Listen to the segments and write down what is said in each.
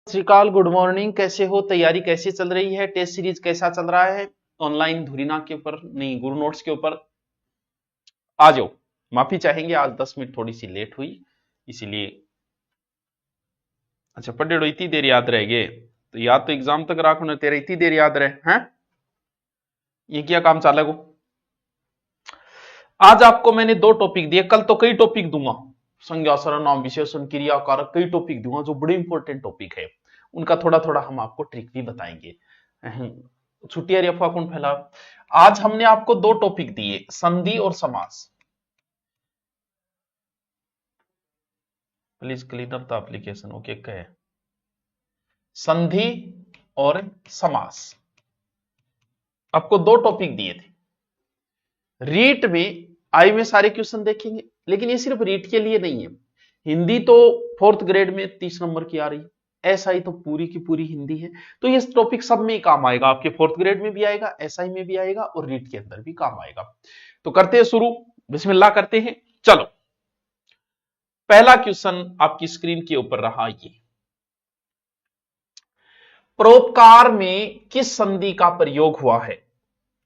श्री अकाल, good morning. कैसे हो? तैयारी कैसे चल रही है? टेस्ट सीरीज कैसा चल रहा है? ऑनलाइन धुरीना के ऊपर नहीं, गुरु नोट्स के ऊपर आ जाओ। माफी चाहेंगे, आज 10 मिनट थोड़ी सी लेट हुई इसीलिए। अच्छा, पढ़े इतनी देर याद रह गए तो याद तो एग्जाम तक राखो ना, तेरा इतनी देर याद रहे हैं। ये क्या काम चाले को? आज आपको मैंने 2 टॉपिक दिए, कल तो कई टॉपिक दूंगा। संज्ञा, सर्वनाम, विशेषण, क्रिया, कारक, कई टॉपिक दूंगा जो बड़े इंपॉर्टेंट टॉपिक है। उनका थोड़ा थोड़ा हम आपको ट्रिक भी बताएंगे। छुट्टियां अफवाह कौन फैला। आज हमने आपको 2 टॉपिक दिए, संधि और समास। Please clean up the application. Okay, कहे संधि और समास। आपको 2 टॉपिक दिए थे। रीट में आई में सारे क्वेश्चन देखेंगे, लेकिन ये सिर्फ रीट के लिए नहीं है। हिंदी तो 4th ग्रेड में 30 नंबर की आ रही है, एसआई तो पूरी की पूरी हिंदी है। तो ये टॉपिक सब में ही काम आएगा, आपके 4th ग्रेड में भी आएगा, एसआई में भी आएगा और रीट के अंदर भी काम आएगा। तो करते हैं शुरू, बिस्मिल्लाह करते हैं। चलो, पहला क्वेश्चन आपकी स्क्रीन के ऊपर रहा। ये परोपकार में किस संधि का प्रयोग हुआ है?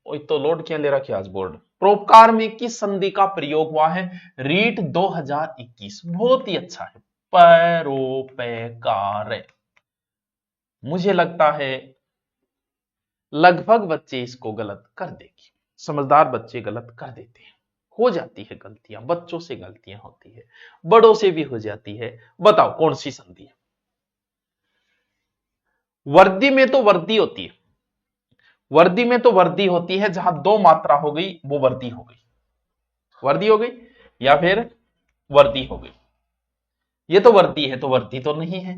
तो लोड क्या ले रखा आज बोर्ड। परोपकार में किस संधि का प्रयोग हुआ है? रीट 2021। बहुत ही अच्छा है, परोपकार। मुझे लगता है लगभग बच्चे इसको गलत कर देंगे, समझदार बच्चे गलत कर देते हैं। हो जाती है गलतियां, बच्चों से गलतियां होती है, बड़ों से भी हो जाती है। बताओ कौन सी संधि है? वर्दी में तो वर्दी होती है, वर्दी में तो वर्दी होती है, जहां 2 मात्रा हो गई वो वर्दी हो गई, वर्दी हो गई या फिर वर्दी हो गई। ये तो वर्दी है, तो वर्दी तो नहीं है।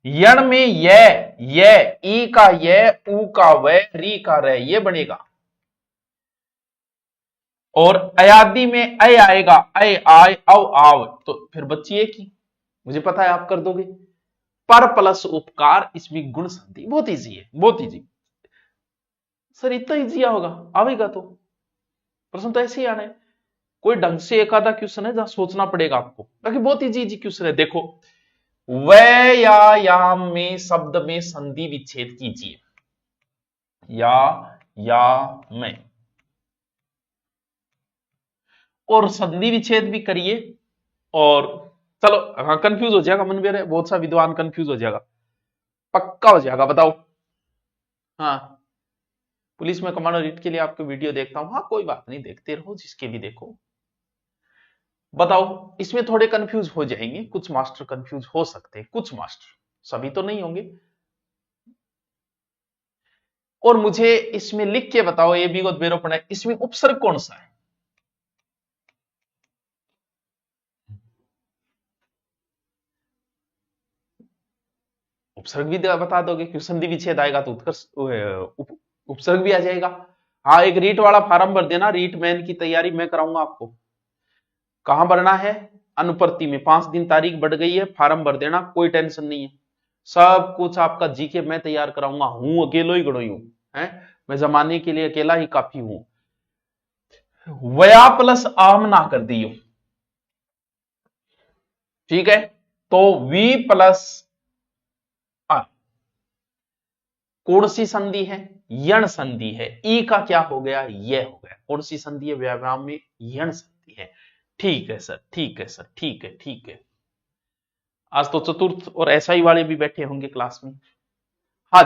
यण में ये ई का ये, ऊ का वे, री का रे, ये बनेगा। और अयादी में अय आएगा, अय आय अव आव, तो फिर बच्ची एक ही। मुझे पता है आप कर दोगे। पर प्लस उपकार, इसमें गुण संधि। बहुत इजी है, बहुत इजी। सर इतना इजी होगा, आवेगा तो प्रश्न तो ऐसे ही आना है। कोई ढंग से एक आधा क्वेश्चन है जहां सोचना पड़ेगा आपको, बाकी बहुत इजी इजी क्वेश्चन है। देखो, व्यायाम में शब्द में संधि विच्छेद कीजिए। या में, और संधि विच्छेद भी करिए। और चलो, हाँ कंफ्यूज हो जाएगा मन में, बहुत सा विद्वान कंफ्यूज हो जाएगा, पक्का हो जाएगा। बताओ। हाँ, पुलिस में कमांडो रीट के लिए आपको वीडियो देखता हूं। हाँ कोई बात नहीं, देखते रहो, जिसके भी देखो। बताओ, इसमें थोड़े कंफ्यूज हो जाएंगे, कुछ मास्टर कंफ्यूज हो सकते हैं, कुछ मास्टर, सभी तो नहीं होंगे। और मुझे इसमें लिख के बताओ, ये भी बेरोपण है, इसमें उपसर्ग कौन सा है? उपसर्ग भी बता दोगे, क्योंकि संधि विच्छेद आएगा तो उत्कर्ष उपसर्ग भी आ जाएगा। हाँ, एक रीट वाला फार्म भर देना, रीट मैन की तैयारी मैं कराऊंगा आपको। कहां भरना है? अनुप्रति में 5 दिन तारीख बढ़ गई है, फार्म भर देना, कोई टेंशन नहीं है। सब कुछ आपका जीके मैं तैयार कराऊंगा। हूं अकेलो ही गड़ोई हूं, है मैं जमाने के लिए अकेला ही काफी हूं। वया प्लस आम ना कर दियो, ठीक है? तो वी प्लस आ, कौन सी संधि है? यण संधि है। ई का क्या हो गया? ये हो गया। कौन सी संधि है? व्यायाम में यण संधि है। ठीक है सर, ठीक है सर, ठीक है, ठीक है। आज तो चतुर्थ और एसआई वाले भी बैठे होंगे क्लास में। हाँ,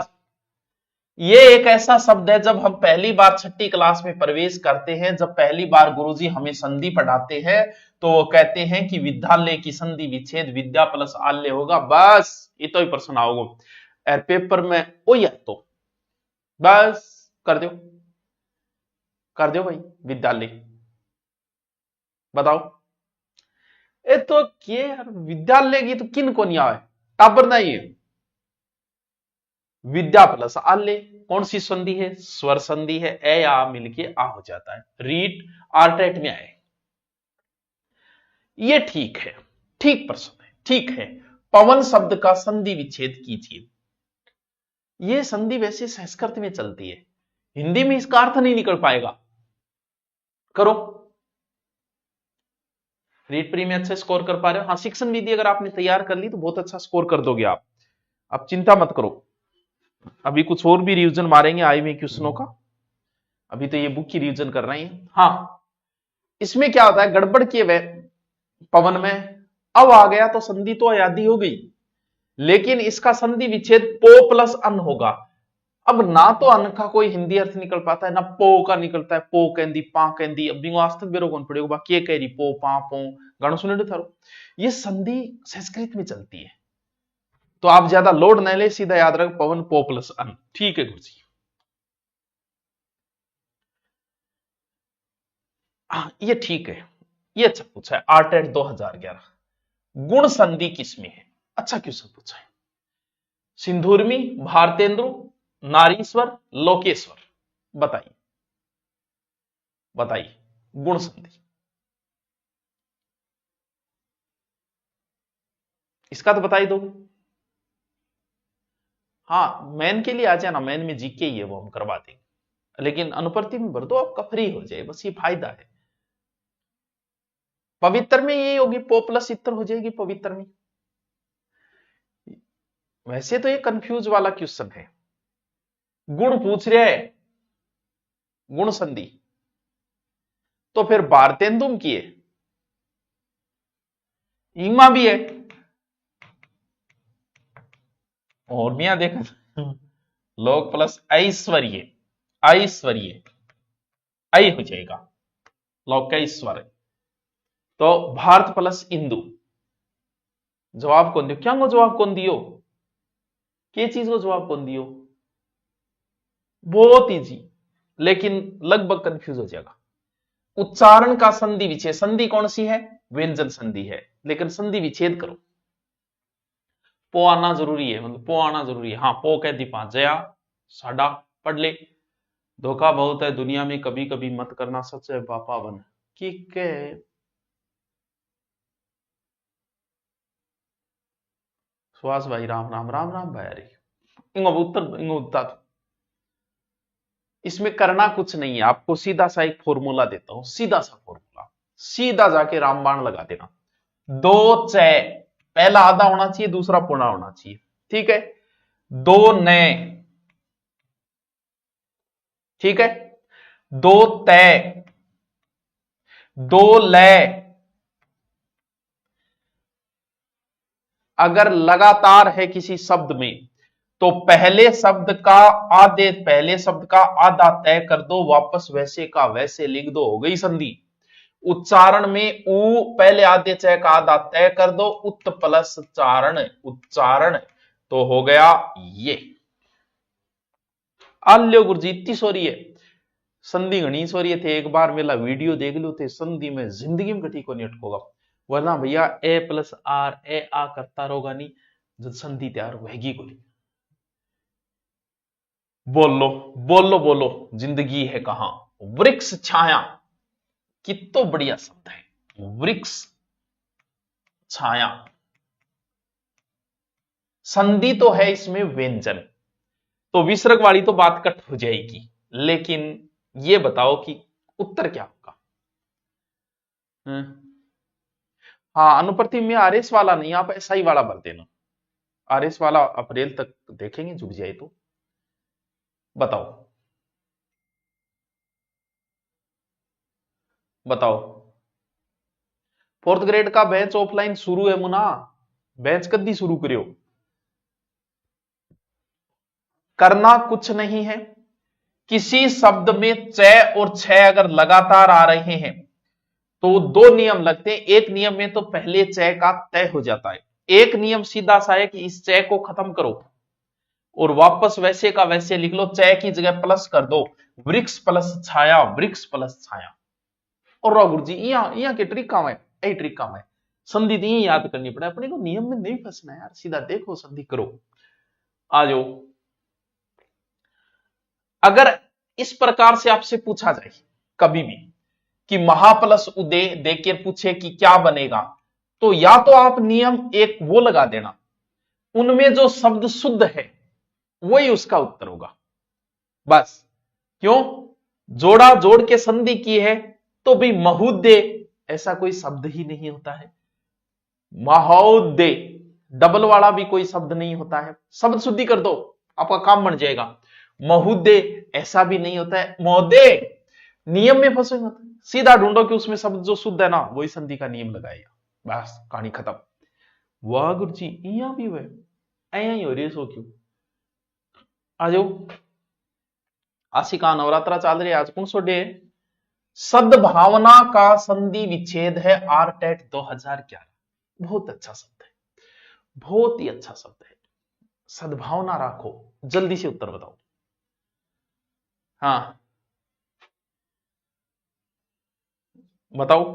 ये एक ऐसा शब्द है, जब हम पहली बार 6ठी क्लास में प्रवेश करते हैं, जब पहली बार गुरुजी हमें संधि पढ़ाते हैं, तो वो कहते हैं कि विद्यालय की संधि विच्छेद विद्या प्लस आल्य होगा। बस ये तो ही प्रश्न आओगे पेपर में। ओ या तो बस कर दो, कर दो भाई, विद्यालय। बताओ, ये तो क्या यार, विद्यालय की तो किन को नहीं आए, टाबर नहीं है। विद्या प्लस आल्य, कौन सी संधि है? स्वर संधि है। ए आ मिलके आ हो जाता है। रीट आर्टेट में आए। ये ठीक है, ठीक प्रश्न है, ठीक है। पवन शब्द का संधि विच्छेद कीजिए। ये संधि वैसे संस्कृत में चलती है, हिंदी में इसका अर्थ नहीं निकल पाएगा। करो, रीट प्री में अच्छा स्कोर कर पा रहे हो। हाँ, शिक्षण विधि अगर आपने तैयार कर ली तो बहुत अच्छा स्कोर कर दोगे आप। अब चिंता मत करो, अभी कुछ और भी रिवीजन मारेंगे आई हुए क्वेश्चनों का, अभी तो ये बुक की रिवीजन कर रहे हैं। हाँ, इसमें क्या होता है, गड़बड़ किए हुए पवन में अब आ गया तो संधि तो आयादी हो गई, लेकिन इसका संधि विच्छेद पो प्लस अन होगा। अब ना तो अन का कोई हिंदी अर्थ निकल पाता है, ना पो का निकलता है, पो कहंदी पा कहंदी, अब आज तक बेरो कौन पड़ेगा, बाकी ये कह रही पो पा पो, गानों सुने थारो, ये संधि संस्कृत में चलती है, तो आप ज्यादा लोड न ले, सीधा याद रख पवन पो प्लस अन। ठीक है गुरुजी। ये ठीक है, ये अच्छा पूछा है, आर्टेट 2011, गुण संधि किसमें है, अच्छा क्वेश्चन पूछा है। सिंधुर्मी, भारतेंदु, नारीश्वर, लोकेश्वर, बताइए बताइए गुण संधि, इसका तो बता ही दो। हाँ, मैन के लिए आ जाना, मैन में जीके ही है, वो हम करवा देंगे, लेकिन अनुपर्ति में भर दो, आपका फ्री हो जाए, बस ये फायदा है। पवित्र में ये होगी पो प्लस इत्र हो जाएगी पवित्र में। वैसे तो ये कंफ्यूज वाला क्वेश्चन है, गुण पूछ रहे है, गुण संधि, तो फिर भारतेंदुम की है, ईमा भी है, और भी यहां देखा लोक प्लस ऐश्वर्य, ऐश्वर्य ऐ हो जाएगा, लोक का ईश्वर, तो भारत प्लस इंदु, जवाब कौन दियो, क्या को जवाब कौन दियो, के चीज को जवाब कौन दियो, बहुत इजी, लेकिन लगभग कंफ्यूज हो जाएगा। उच्चारण का संधि विच्छेद, संधि कौन सी है, व्यंजन संधि है, लेकिन संधि विच्छेद करो, पो आना जरूरी है, मतलब पो आना जरूरी है। हाँ, पो कह दी पांच जया साडा पढ़ ले, धोखा बहुत है दुनिया में, कभी कभी मत करना, सच है पापा बन की के सुहास भाई, राम राम राम राम भाई, अरे इंगो उत्तर इंगो उत्तर, इसमें करना कुछ नहीं है, आपको सीधा सा एक फॉर्मूला देता हूं, सीधा सा फॉर्मूला, सीधा जाके रामबाण लगा देना, दो चय, पहला आधा होना चाहिए, दूसरा पूर्ण होना चाहिए, ठीक है, दो नए, ठीक है, दो तय, दो लय, अगर लगातार है किसी शब्द में तो पहले शब्द का आधा तय कर दो, वापस वैसे का वैसे लिख दो, हो गई संधि। उच्चारण में उ पहले आधे चय का आधा तय कर दो, उत प्लस चारण, उच्चारण, तो हो गया ये। आल्यो गुरुजी इतनी सोरी है, संधि घनी सोरी थे, एक बार मेरा वीडियो देख लो थे, संधि में जिंदगी में कटी को नहीं अटकोगा, वरना भैया ए प्लस आर ए आ करता रहोगा नहीं, जब संधि तैयार होगी को नहीं। बोलो बोलो बोलो, जिंदगी है कहां, वृक्ष छाया, कितना बढ़िया शब्द है, वृक्ष छाया, संधि तो है इसमें व्यंजन, तो विसर्ग वाली तो बात कट हो जाएगी, लेकिन ये बताओ कि उत्तर क्या होगा। हाँ, अनुप्रति में आरएस वाला नहीं, आप ऐसा ही वाला भर देना, आरएस वाला अप्रैल तक देखेंगे, झुक जाए तो बताओ बताओ। फोर्थ ग्रेड का बैच ऑफलाइन शुरू है मुना, बैच कद्दी शुरू करियो, करना कुछ नहीं है, किसी शब्द में चय और छय अगर लगातार आ रहे हैं तो दो नियम लगते हैं, एक नियम में तो पहले चय का तय हो जाता है, एक नियम सीधा सा है कि इस चय को खत्म करो और वापस वैसे का वैसे लिख लो, चय की जगह प्लस कर दो, वृक्ष प्लस छाया, वृक्ष प्लस छाया। और गुरु जी यहाँ के ट्रिक काम है, यही ट्रिक काम है, संधि यही याद करनी पड़े, अपने को नियम में नहीं फंसना यार, सीधा देखो संधि करो, आ जाओ। अगर इस प्रकार से आपसे पूछा जाए कभी भी कि महाप्लस उदय देकर पूछे कि क्या बनेगा, तो या तो आप नियम एक वो लगा देना, उनमें जो शब्द शुद्ध है वही उसका उत्तर होगा, बस। क्यों, जोड़ा जोड़ के संधि की है तो भी महोदय ऐसा कोई शब्द ही नहीं होता है, महोदय डबल वाला भी कोई शब्द नहीं होता है, शब्द शुद्धि कर दो, आपका काम बन जाएगा। महोदय ऐसा भी नहीं होता है, महोदय नियम में फंसे मत, सीधा ढूंढो कि उसमें शब्द जो शुद्ध है ना वही संधि का नियम लगाएगा, बस कहानी खत्म। वाह गुरु जी यहां भी हुए ऐ ही हो रही है, सो क्यों? आ जाओ, आशिका नवरात्रा चल रही है, आज कौन सो डे? सद्भावना का संधि विच्छेद है आरटेट 2011। बहुत अच्छा शब्द है, बहुत ही अच्छा शब्द है। सद्भावना रखो, जल्दी से उत्तर बताओ। हाँ बताओ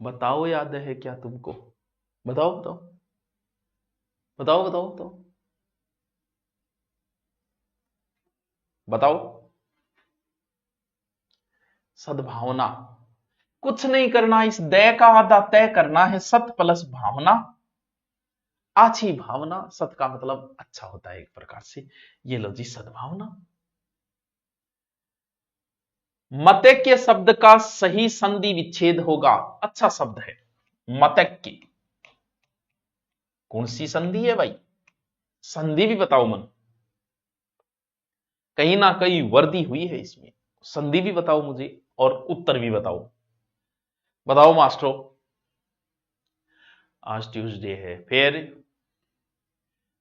बताओ, याद है क्या तुमको? बताओ बताओ बताओ बताओ बताओ बताओ। सद्भावना, कुछ नहीं करना, इस दय का आधा तय करना है, सत प्लस भावना, अच्छी भावना। सत का मतलब अच्छा होता है एक प्रकार से, ये लो जी सद्भावना। मतैक्य शब्द का सही संधि विच्छेद होगा, अच्छा शब्द है मतैक्य। कौन सी संधि है भाई? संधि भी बताओ मन, कहीं ना कहीं वर्दी हुई है इसमें, संधि भी बताओ मुझे और उत्तर भी बताओ। बताओ मास्टरों, आज ट्यूसडे है, फिर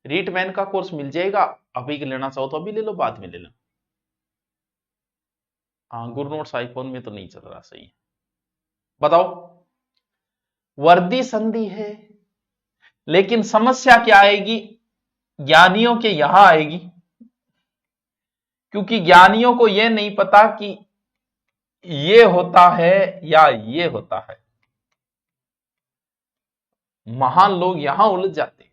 रीटमैन का कोर्स मिल जाएगा, अभी के लेना चाहो तो अभी ले लो, बाद में ले लो। हाँ गुरु नोट्स आईफोन में तो नहीं चल रहा सही है। बताओ, वर्दी संधि है, लेकिन समस्या क्या आएगी? ज्ञानियों के यहां आएगी, क्योंकि ज्ञानियों को यह नहीं पता कि ये होता है या ये होता है। महान लोग यहां उलझ जाते।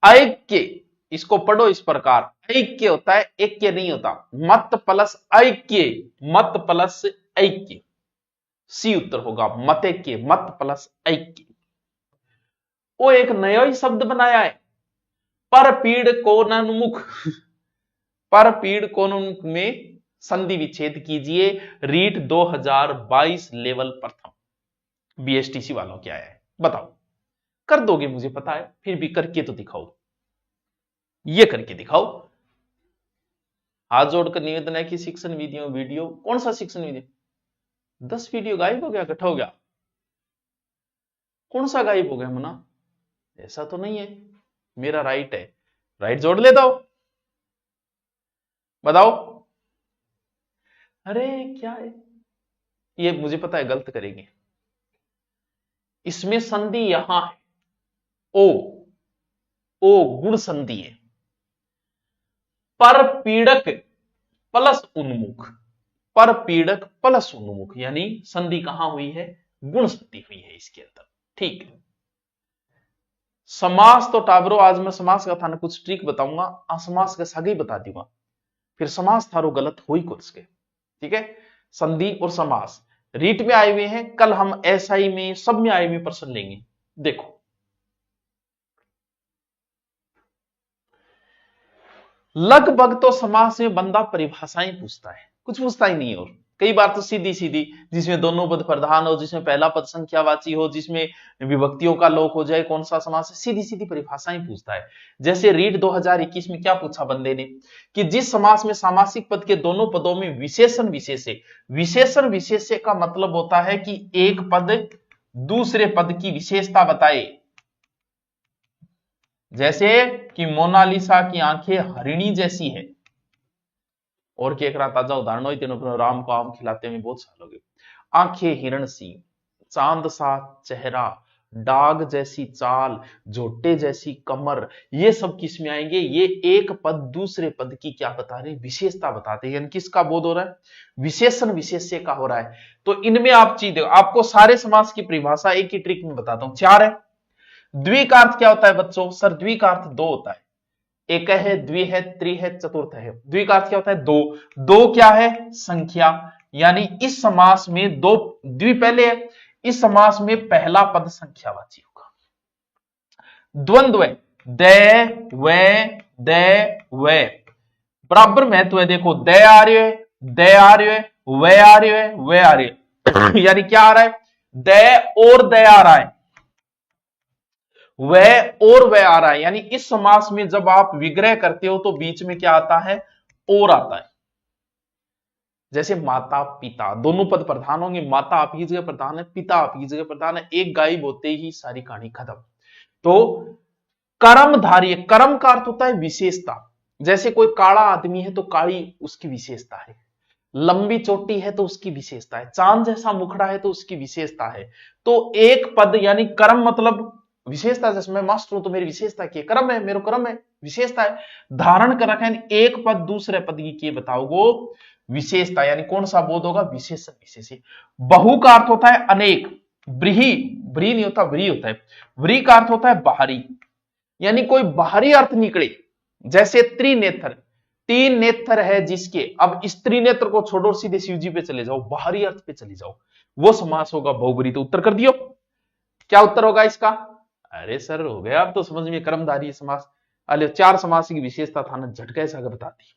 ऐक्य, इसको पढ़ो इस प्रकार, ऐक्य होता है, ऐक्य नहीं होता। मत प्लस ऐक्य, मत प्लस ऐक्य, सी उत्तर होगा मतैक्य, मत प्लस ऐक्य। वो एक नया ही शब्द बनाया है, परपीड़ कोणोन्मुख। परपीड़ कोणोन्मुख में संधि विच्छेद कीजिए, रीट 2022 लेवल प्रथम बीएसटीसी वालों क्या है बताओ? कर दोगे मुझे पता है, फिर भी करके तो दिखाओ, ये करके दिखाओ। हाथ जोड़कर निवेदन है कि शिक्षण वीडियो कौन सा शिक्षण वीडियो? 10 वीडियो गायब हो गया, इकट्ठा हो गया? कौन सा गायब हो गया मना? ऐसा तो नहीं है, मेरा राइट है, राइट जोड़ लेता हूं। बताओ। अरे क्या है ये, मुझे पता है गलत करेंगे। इसमें संधि यहां है, ओ ओ गुण संधि है, परपीड़क प्लस उन्मुख, परपीड़क प्लस उन्मुख, यानी संधि कहां हुई है? गुण संधि हुई है इसके अंदर। ठीक है, समास तो टाबरो आज मैं समास का थाने कुछ ट्रिक बताऊंगा, असमास का सागे बता दूंगा, फिर समास थारो गलत हो ही कुछ के। ठीक है, संधि और समास रीट में आए हुए हैं, कल हम एसआई में सब में आए हुए प्रश्न लेंगे। देखो, लगभग तो समास में बंदा परिभाषाएं पूछता है, कुछ पूछता ही नहीं है। और कई बार तो सीधी सीधी, जिसमें दोनों पद प्रधान हो, जिसमें पहला पद संख्यावाची हो, जिसमें विभक्तियों का लोक हो जाए, कौन सा समास है, सीधी सीधी परिभाषाएं पूछता है। जैसे रीट 2021 में क्या पूछा बंदे ने कि जिस समास में सामासिक पद के दोनों पदों में विशेषण विशेष्य, विशेषण विशेष्य का मतलब होता है कि एक पद दूसरे पद की विशेषता बताए। जैसे कि मोनालिसा की आंखें हरिणी जैसी है, और के एक ताजा उदाहरण हो, तीनों राम को आम खिलाते हुए बहुत साल हो गए। आंखें हिरण सी, चांद सा चेहरा, डाग जैसी चाल, झोटे जैसी कमर, ये सब किस में आएंगे? ये एक पद दूसरे पद की क्या बता रहे हैं? विशेषता बताते हैं। यानी किसका बोध हो रहा है? विशेषण विशेष्य का हो रहा है। तो इनमें आप चीज देखो, आपको सारे समास की परिभाषा एक ही ट्रिक में बताता हूं, 4 है। द्विकार्थ क्या होता है बच्चों? सर द्विकार्थ 2 होता है, एक है, द्वि है, त्रि है, चतुर्थ है। द्विकार्थ क्या होता है? 2। 2 क्या है? संख्या। यानी इस समास में 2 द्वि पहले है, इस समास में पहला पद संख्यावाची होगा। द्वंद्व है, दे वे बराबर महत्व है। देखो दे आ रही है, दे आ रही है, वे आ रही है, वे आ रही है। यानी क्या आ रहा है? दे और दे आ रहा है, वह और वह आ रहा है, यानी इस समास में जब आप विग्रह करते हो तो बीच में क्या आता है, और आता है। जैसे माता पिता, दोनों पद प्रधान होंगे, माता आपकी जगह प्रधान है, पिता आपकी जगह प्रधान है, एक गायब होते ही सारी कहानी खत्म। तो कर्मधारी, कर्म का अर्थ होता है विशेषता। जैसे कोई काला आदमी है तो काली उसकी विशेषता है, लंबी चोटी है तो उसकी विशेषता है, चांद जैसा मुखड़ा है तो उसकी विशेषता है। तो एक पद यानी कर्म मतलब विशेषता, जैसे मैं मास्टर हूं तो मेरी विशेषता की कर्म है, मेरा कर्म है, विशेषता है, धारण कर रखा है। एक पद दूसरे पद की बताओगो विशेषता, यानी कौन सा बोध होगा, विशेषण विशेषी। बहु का अर्थ होता है अनेक, व्रीहि, व्री नहीं होता व्री होता है, व्री का अर्थ होता है बाहरी, यानी कोई बाहरी अर्थ निकले। जैसे त्रिनेत्र, तीन नेत्र है जिसके, अब इस त्रिनेत्र को छोड़ो सीधे शिवजी पे चले जाओ, बाहरी अर्थ पे चले जाओ, वो समास होगा बहुब्री। तो उत्तर कर दियो, क्या उत्तर होगा इसका? अरे सर हो गया, अब तो समझ में, कर्मधारी समास। अरे चार समास की विशेषता था ना, झटका ऐसा बता दी।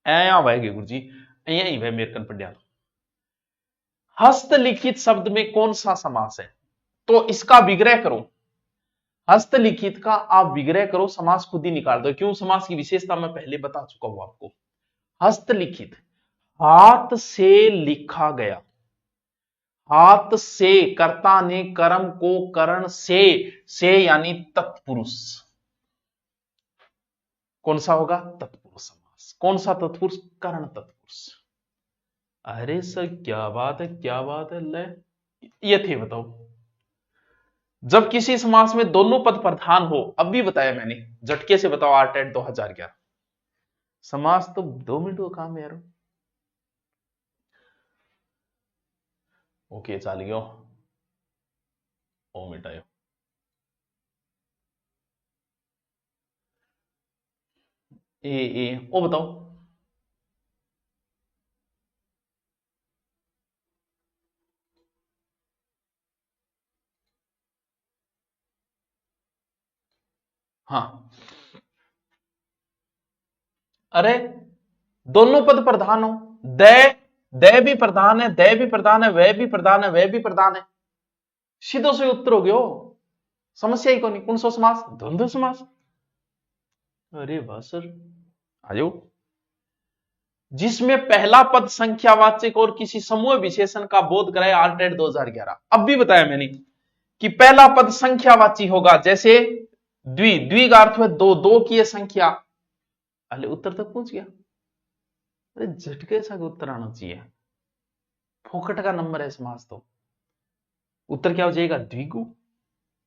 ऐ भाई गुरु जी, यही भाई मेरे कन पढ़िया। हस्तलिखित शब्द में कौन सा समास है? तो इसका विग्रह करो, हस्तलिखित का आप विग्रह करो, समास खुद ही निकाल दो। क्यों? समास की विशेषता मैं पहले बता चुका हूं आपको। हस्तलिखित, हाथ से लिखा गया, हाथ से, कर्ता ने कर्म को करण से यानी तत्पुरुष, कौन सा होगा? तत्पुरुष समास। कौन सा तत्पुरुष? करण तत्पुरुष। अरे सर क्या बात है, क्या बात है, ले ये थे बताओ। जब किसी समास में दोनों पद प्रधान हो, अब भी बताया मैंने, झटके से बताओ, आरटेट 2011 समास तो 2 मिनट का काम है यार। ओके चल गयो, ओ मिटायो। ए ओ बताओ। हाँ, अरे दोनों पद प्रधान हो, दे भी प्रधान है, दे भी प्रधान है, वह भी प्रधान है, वह भी प्रधान है, सीधो से उत्तर हो गयो, समस्या ही कौन? कौन सा समास? द्वंद्व समास। अरे वाह सर, आ जाओ। जिसमें पहला पद संख्यावाचक और किसी समूह विशेषण का बोध कराए, आरटेट 2011। अब भी बताया मैंने कि पहला पद संख्यावाची होगा, जैसे द्वि का अर्थ है दो, दो की संख्या। अरे उत्तर तक पहुंच गया। अरे झटके सा उत्तर आना चाहिए, फोकट का नंबर है समास। तो उत्तर क्या हो जाएगा? द्विगु।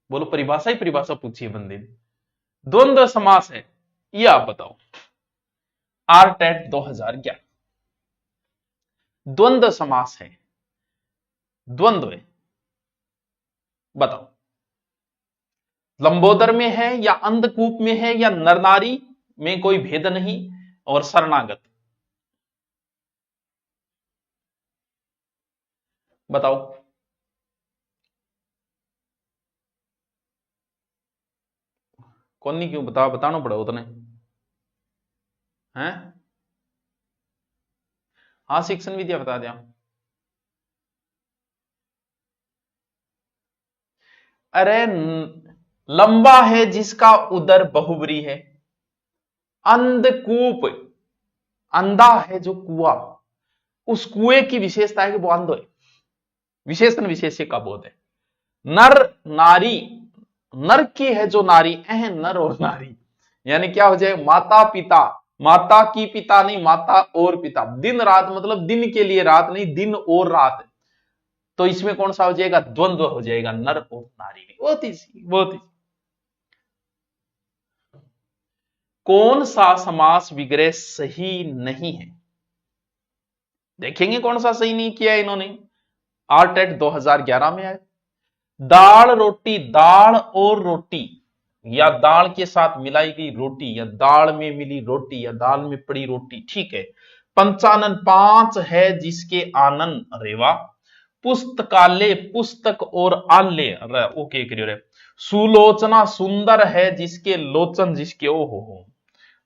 बोलो, परिभाषा ही परिभाषा पूछी है बंदे ने। द्वंद्व समास है, ये आप बताओ। आरटेट 2011 द्वंद्व समास है, द्वंद्व है, बताओ। लंबोदर में है या अंधकूप में है या नरनारी में कोई भेद नहीं, और शरणागत, बताओ। कौन नहीं, क्यों बताना पड़ा उतने हैं? हाँ, शिक्षण विद्या बता दिया। अरे लंबा है जिसका उदर बहुब्री है, अंधकूप, अंधा है जो कुआं, उस कुएं की विशेषता है कि वो अंधो है, विशेषण विशेष्य का बोध है। नर नारी, नर की है जो नारी, नर और नारी, यानी क्या हो जाए? माता पिता, माता की पिता नहीं, माता और पिता, दिन रात मतलब दिन के लिए रात नहीं, दिन और रात। तो इसमें कौन सा हो जाएगा? द्वंद्व हो जाएगा, नर और नारी में। बहुत ही बहुत ही। कौन सा समास विग्रह सही नहीं है? देखेंगे कौन सा सही नहीं किया इन्होंने। आरटेट 2011 में आए, दाल रोटी, दाल और रोटी, या दाल के साथ मिलाई गई रोटी, या दाल में मिली रोटी, या दाल में पड़ी रोटी, ठीक है। पंचानन, पांच है जिसके आनन, रेवा। पुस्तकालय, पुस्तक और आल्य, ओके करियो रे। सुलोचना, सुंदर है जिसके लोचन, जिसके ओ हो।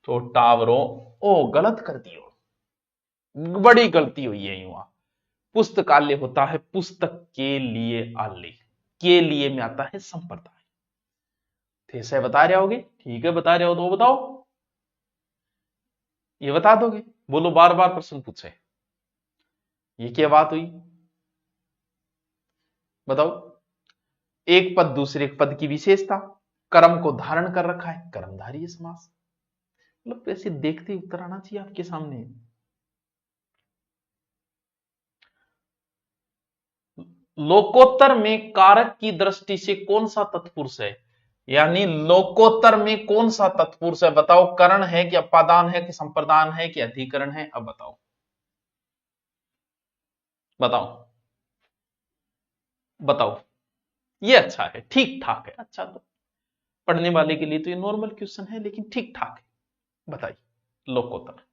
तो टावरो, ओ गलत कर दियो, बड़ी गलती हुई है युवा। पुस्तकालय होता है पुस्तक के लिए, आल्य के लिए में आता है संप्रदाय। फिर से बता रहे होगे, ठीक है बता रहे हो तो बताओ, ये बता दोगे, बोलो बार बार प्रश्न पूछे, ये क्या बात हुई बताओ। एक पद दूसरे पद की विशेषता, कर्म को धारण कर रखा है, कर्मधारय समास। मतलब ऐसे देखते ही उत्तर आना चाहिए आपके सामने। लोकोत्तर में कारक की दृष्टि से कौन सा तत्पुरुष है, यानी लोकोत्तर में कौन सा तत्पुरुष है बताओ, करण है कि अपादान है कि संप्रदान है कि अधिकरण है, अब बताओ बताओ बताओ। ये अच्छा है, ठीक ठाक है, अच्छा तो पढ़ने वाले के लिए तो ये नॉर्मल क्वेश्चन है, लेकिन ठीक ठाक है। बताइए लोकोत्तर।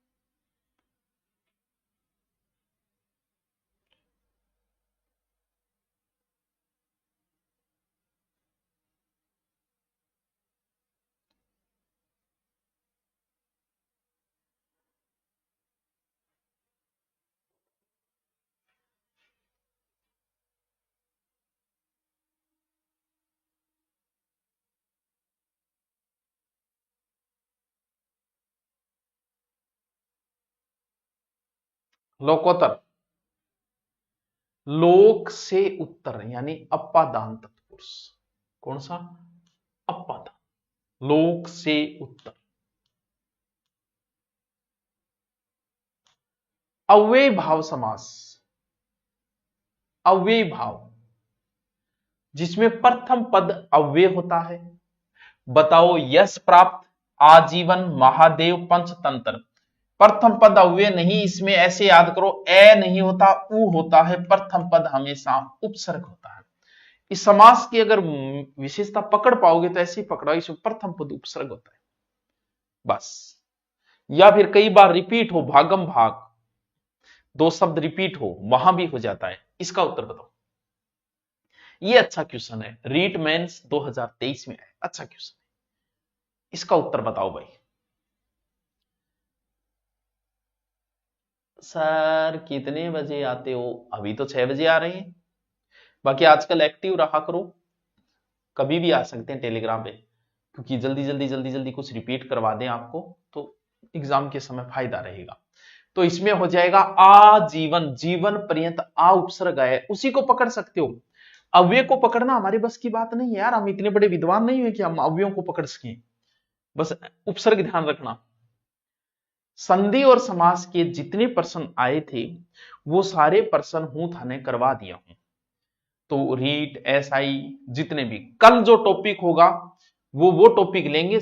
लोकोत्तर, लोक से उत्तर यानी अपादान तत्पुरुष। कौन सा? अपादान, लोक से उत्तर। अव्यय भाव समास, अव्यय भाव जिसमें प्रथम पद अव्यय होता है। बताओ यश प्राप्त, आजीवन, महादेव, पंचतंत्र। प्रथम पद अव्यय नहीं, इसमें ऐसे याद करो, ए नहीं होता, उ होता है, प्रथम पद हमेशा उपसर्ग होता है। इस समास की अगर विशेषता पकड़ पाओगे तो ऐसे ही पकड़ो, इसमें प्रथम पद उपसर्ग होता है बस। या फिर कई बार रिपीट हो, भागम भाग, दो शब्द रिपीट हो, वहां भी हो जाता है। इसका उत्तर बताओ। ये अच्छा क्वेश्चन है, रीट मेंस 2023 में है, अच्छा क्वेश्चन है। इसका उत्तर बताओ भाई। सर कितने बजे आते हो? अभी तो 6 बजे आ रहे हैं। बाकी आजकल एक्टिव रहा करो, कभी भी आ सकते हैं टेलीग्राम पे, क्योंकि जल्दी जल्दी जल्दी जल्दी कुछ रिपीट करवा दें आपको तो एग्जाम के समय फायदा रहेगा। तो इसमें हो जाएगा आजीवन, जीवन पर्यंत, आ उपसर्ग है, उसी को पकड़ सकते हो। अव्यय को पकड़ना हमारे बस की बात नहीं है यार, हम इतने बड़े विद्वान नहीं है कि हम अव्ययों को पकड़ सकें, बस उपसर्ग ध्यान रखना। संधि और समास के जितने प्रश्न आए थे वो सारे प्रश्न हूं थाने करवा दिया हूं। तो रीट, एसआई, जितने भी कल जो टॉपिक होगा वो टॉपिक लेंगे।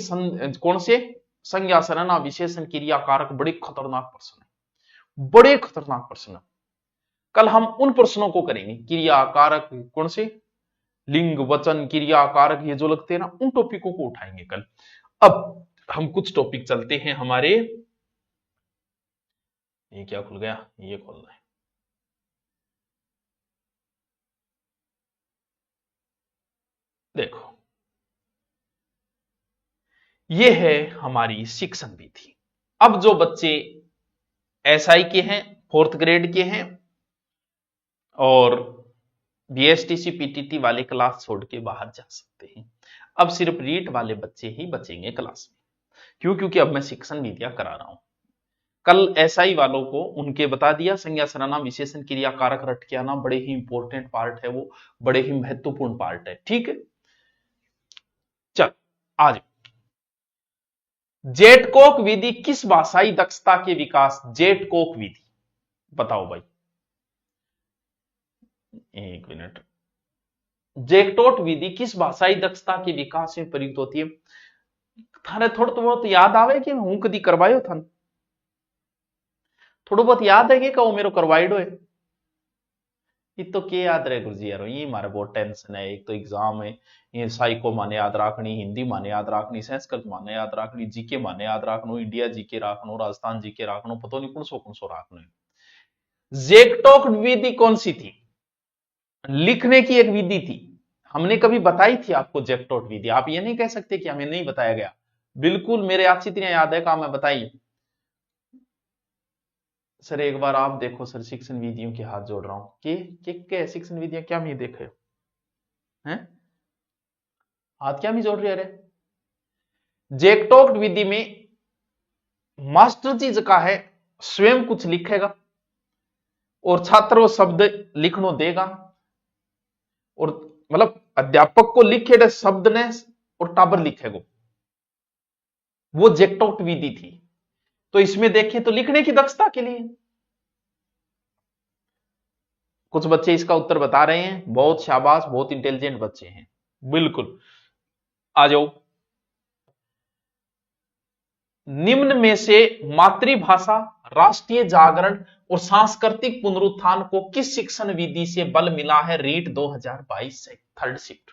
कौन से? संज्ञा, सर्वनाम, विशेषण, क्रिया, कारक। बड़े खतरनाक प्रश्न है, बड़े खतरनाक प्रश्न। कल हम उन प्रश्नों को करेंगे, क्रिया, कारक, कौन से लिंग, वचन, क्रिया, कारक, ये जो लगते हैं ना, उन टॉपिकों को उठाएंगे कल। अब हम कुछ टॉपिक चलते हैं हमारे। ये क्या खुल गया? ये खोलना है। देखो ये है हमारी शिक्षण विधि। अब जो बच्चे एसआई के हैं, 4th ग्रेड के हैं, और बीएसटीसी पीटीटी वाले क्लास छोड़ के बाहर जा सकते हैं। अब सिर्फ रीट वाले बच्चे ही बचेंगे क्लास में। क्यों? क्योंकि अब मैं शिक्षण विद्या करा रहा हूं। कल एसआई वालों को उनके बता दिया, संज्ञा, सर्वनाम, विशेषण, क्रिया, कारक रट के आना, बड़े ही इंपॉर्टेंट पार्ट है वो, बड़े ही महत्वपूर्ण पार्ट है, ठीक है। चल आज जेटकोक विधि किस भाषाई दक्षता के विकास, जेटकोक विधि बताओ भाई। एक मिनट। जेकटोट विधि किस भाषाई दक्षता के विकास में प्रयुक्त होती है? थाने थोड़ा तो बहुत याद आवे कि हूं कदी करवायो था? थोड़ा बहुत याद है कि कहो मेरो करवाइडो है? ये तो क्या याद रहे गुरुजी यार, ये हमारे बहुत टेंशन है। एक तो एग्जाम है, ये साइको माने याद रखनी, हिंदी माने याद रखनी, संस्कृत माने याद रखनी, जीके माने याद रखनो, इंडिया जीके रखनो, राजस्थान जीके रखनो, पता नहीं कौन सो रखनो है। जेकटोक विधि कौन सी थी? लिखने की एक विधि थी, हमने कभी बताई थी आपको जेकटोट विधि। आप ये नहीं कह सकते कि हमें नहीं बताया गया, बिल्कुल मेरे अच्छी तरह याद है, काम मैं बताइए। सर एक बार आप देखो सर, शिक्षण विधियों के हाथ जोड़ रहा हूं कि शिक्षण विधियां क्या मैं देखे हैं? हाथ क्या मैं जोड़ रही है? अरे जेकटोक विधि में मास्टर जी का है स्वयं कुछ लिखेगा और छात्र वो शब्द लिखनो देगा, और मतलब अध्यापक को लिखे शब्द ने और टाबर लिखेगा, वो जेकटोक विधि थी। तो इसमें देखें तो लिखने की दक्षता के लिए कुछ बच्चे इसका उत्तर बता रहे हैं, बहुत शाबाश, बहुत इंटेलिजेंट बच्चे हैं, बिल्कुल आ जाओ। निम्न में से मातृभाषा, राष्ट्रीय जागरण और सांस्कृतिक पुनरुत्थान को किस शिक्षण विधि से बल मिला है? रीट 2022 से थर्ड शिफ्ट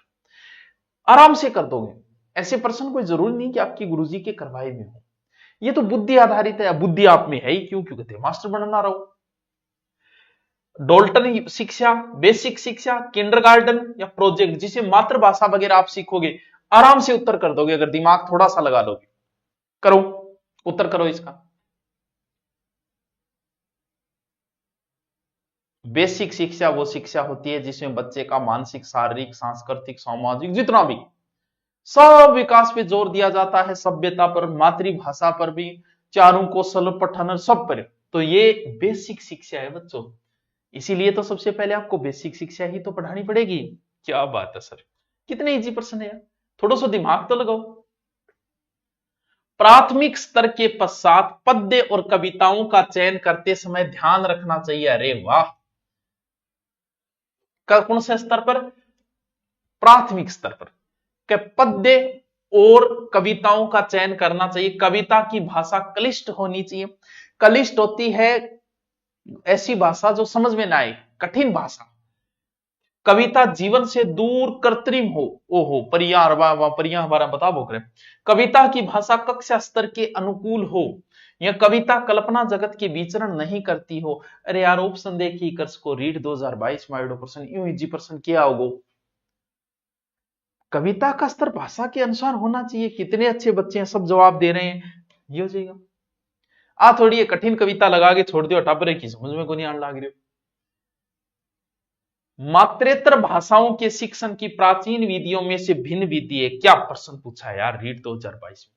आराम से कर दोगे। ऐसे प्रश्न कोई जरूरी नहीं कि आपकी गुरुजी के करवाए में हो, ये तो बुद्धि आधारित है। बुद्धि आप में है ही क्यों, क्यों कहते मास्टर बनना रहो। डोल्टन शिक्षा, बेसिक शिक्षा, किंडरगार्टन या प्रोजेक्ट, जिसे मातृभाषा वगैरह आप सीखोगे, आराम से उत्तर कर दोगे अगर दिमाग थोड़ा सा लगा लोगे। करो, उत्तर करो इसका। बेसिक शिक्षा वो शिक्षा होती है जिसमें बच्चे का मानसिक, शारीरिक, सांस्कृतिक, सामाजिक जितना भी सब विकास पे जोर दिया जाता है, सभ्यता पर, मातृभाषा पर भी, चारों कौशल, पठन, सब पर। तो ये बेसिक शिक्षा है बच्चों, इसीलिए तो सबसे पहले आपको बेसिक शिक्षा ही तो पढ़ानी पड़ेगी। क्या बात है सर, कितने इजी प्रश्न है यार, थोड़ा सा दिमाग तो लगाओ। प्राथमिक स्तर के पश्चात पद्य और कविताओं का चयन करते समय ध्यान रखना चाहिए। अरे वाह, कौन से स्तर पर? प्राथमिक स्तर पर के पद्य और कविताओं का चयन करना चाहिए। कविता की भाषा क्लिष्ट होनी चाहिए। क्लिष्ट होती है ऐसी भाषा जो समझ में ना आए, कठिन भाषा। कविता जीवन से दूर, कृत्रिम हो, ओहो परियार परिया हमारा बता बोल। कविता की भाषा कक्षा स्तर के अनुकूल हो, या कविता कल्पना जगत के विचरण नहीं करती हो। अरे यार ऑप्शन देखिए कर्स को, रीड 2022 माइडो पर्सन यूं इजी पर्सन क्या होगो। कविता का स्तर भाषा के अनुसार होना चाहिए। कितने अच्छे बच्चे हैं, सब जवाब दे रहे हैं, ये हो जाएगा। थोड़ी ये कठिन कविता लगा के छोड़ दियो, टापरे की समझ में को नहीं आने लग रही। मातृत्व भाषाओं के शिक्षण की प्राचीन विधियों में से भिन्न विधि है क्या? प्रश्न पूछा है यार रीट 2022 में।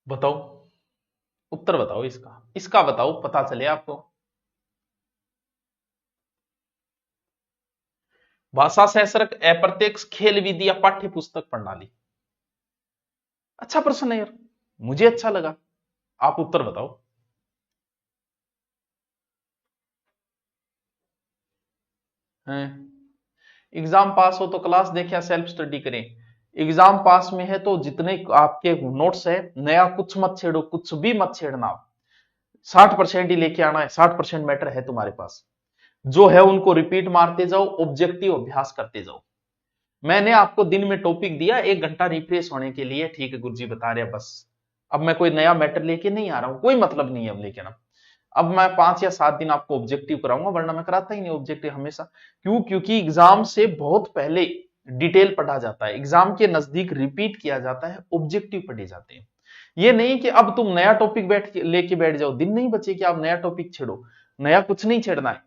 बताओ, उत्तर बताओ इसका, इसका बताओ, पता चले आपको। भाषा सहसरक, अप्रत्यक्ष, खेल विधि या पाठ्य पुस्तक प्रणाली? अच्छा प्रश्न है यार, मुझे अच्छा लगा। आप उत्तर बताओ। एग्जाम पास हो तो क्लास देखे या सेल्फ स्टडी करें? एग्जाम पास में है तो जितने आपके नोट्स है नया कुछ मत छेड़ो, कुछ भी मत छेड़ना। 60% ही लेके आना है, 60% मैटर है तुम्हारे पास, जो है उनको रिपीट मारते जाओ, ऑब्जेक्टिव अभ्यास करते जाओ। मैंने आपको दिन में टॉपिक दिया 1 घंटा रिफ्रेश होने के लिए, ठीक है गुरुजी बता रहे बस। अब मैं कोई नया मैटर लेके नहीं आ रहा हूं, कोई मतलब नहीं है अब लेके ना। अब मैं 5 या 7 दिन आपको ऑब्जेक्टिव कराऊंगा, वरना मैं कराता ही नहीं ऑब्जेक्टिव हमेशा। क्यों? क्योंकि एग्जाम से बहुत पहले डिटेल पढ़ा जाता है, एग्जाम के नजदीक रिपीट किया जाता है, ऑब्जेक्टिव पढ़े जाते हैं। ये नहीं कि अब तुम नया टॉपिक लेके बैठ जाओ, दिन नहीं बचे कि आप नया टॉपिक छेड़ो। नया कुछ नहीं छेड़ना है,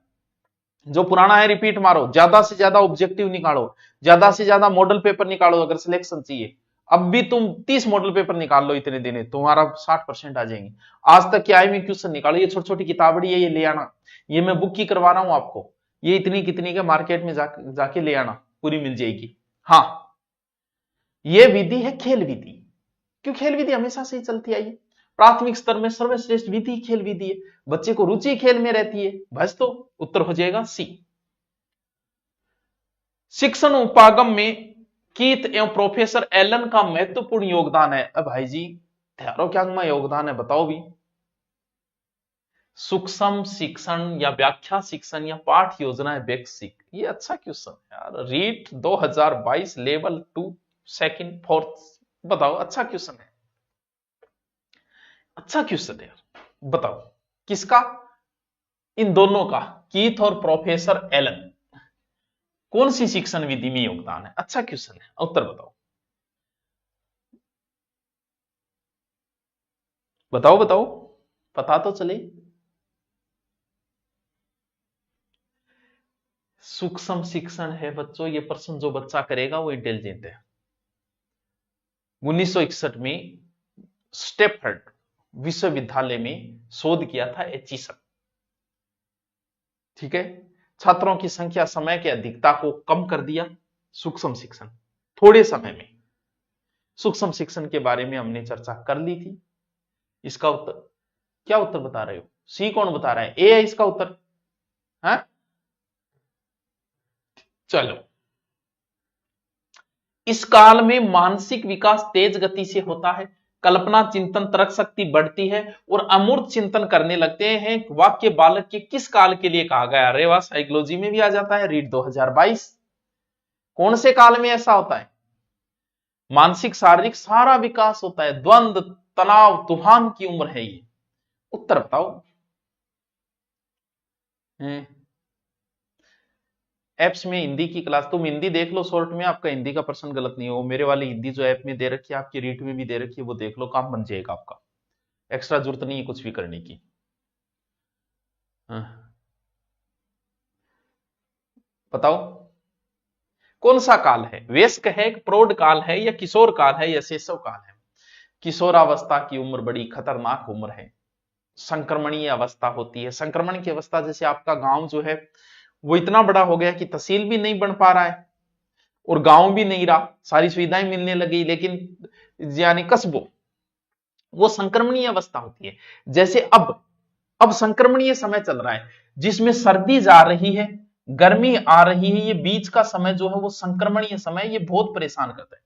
जो पुराना है रिपीट मारो, ज्यादा से ज्यादा ऑब्जेक्टिव निकालो, ज्यादा से ज्यादा मॉडल पेपर निकालो अगर सिलेक्शन चाहिए। अब भी तुम 30 मॉडल पेपर निकाल लो इतने दिन, तुम्हारा 60% आ जाएंगे। आज तक के आए हुए क्वेश्चन निकालो, ये छोटी छोटी किताबड़ी है, ये ले आना, ये मैं बुक की करवा रहा हूं आपको, ये इतनी कितनी के मार्केट में जाके ले आना, पूरी मिल जाएगी। हाँ, ये विधि है खेल विधि। क्यों? खेल विधि हमेशा से ही चलती आई है, प्राथमिक स्तर में सर्वश्रेष्ठ विधि खेल विधि है, बच्चे को रुचि खेल में रहती है, बस। तो उत्तर हो जाएगा सी। शिक्षण उपागम में कीथ एवं प्रोफेसर एलन का महत्वपूर्ण योगदान है। अब भाई जी त्यारो क्या में योगदान है बताओ भी। सूक्ष्म शिक्षण या व्याख्या शिक्षण या पाठ योजना बेसिक, ये अच्छा क्वेश्चन है यार। रीट 2022 लेवल 2 सेकंड फोर्थ, बताओ अच्छा क्वेश्चन है, अच्छा क्वेश्चन है यार। बताओ किसका? इन दोनों का, कीथ और प्रोफेसर एलन, कौन सी शिक्षण विधि में योगदान है? अच्छा क्वेश्चन है, उत्तर बताओ, बताओ बताओ, पता तो चले। सूक्ष्म शिक्षण है बच्चों, ये प्रश्न जो बच्चा करेगा वो इंटेलिजेंट है। 1961 में स्टेफर्ड विश्वविद्यालय में शोध किया था एचिसन। ठीक है, छात्रों की संख्या, समय की अधिकता को कम कर दिया सूक्ष्म शिक्षण, थोड़े समय में। सूक्ष्म शिक्षण के बारे में हमने चर्चा कर ली थी। इसका उत्तर क्या उत्तर बता रहे हो? सी कौन बता रहा है? ए है इसका उत्तर। है, चलो। इस काल में मानसिक विकास तेज गति से होता है, कल्पना, चिंतन, तर्क शक्ति बढ़ती है और अमूर्त चिंतन करने लगते हैं। वाक्य बालक के किस काल के लिए कहा गया? अरे वाह, साइकोलॉजी में भी आ जाता है, रीड 2022। कौन से काल में ऐसा होता है? मानसिक शारीरिक सारा विकास होता है, द्वंद्व, तनाव, तूफान की उम्र है ये। उत्तर बताओ। एप्स में हिंदी की क्लास, तुम हिंदी देख लो शॉर्ट में, आपका हिंदी का प्रश्न गलत नहीं हो। मेरे वाली हिंदी जो ऐप में दे रखी है, आपकी रीट में भी दे रखी है, वो देख लो, काम बन जाएगा आपका। एक्स्ट्रा जरूरत नहीं है कुछ भी करने की। बताओ कौन सा काल है? वयस्क है, प्रौढ़ काल है, या किशोर काल है, या शैशव काल है? किशोरावस्था की उम्र बड़ी खतरनाक उम्र है, संक्रमणीय अवस्था होती है। संक्रमण की अवस्था, जैसे आपका गांव जो है वो इतना बड़ा हो गया कि तहसील भी नहीं बन पा रहा है और गांव भी नहीं रहा, सारी सुविधाएं मिलने लगी, लेकिन यानी कस्बों, वो संक्रमणीय अवस्था होती है। जैसे अब संक्रमणीय समय चल रहा है, जिसमें सर्दी जा रही है, गर्मी आ रही है, ये बीच का समय जो है वो संक्रमणीय समय, ये बहुत परेशान करता है।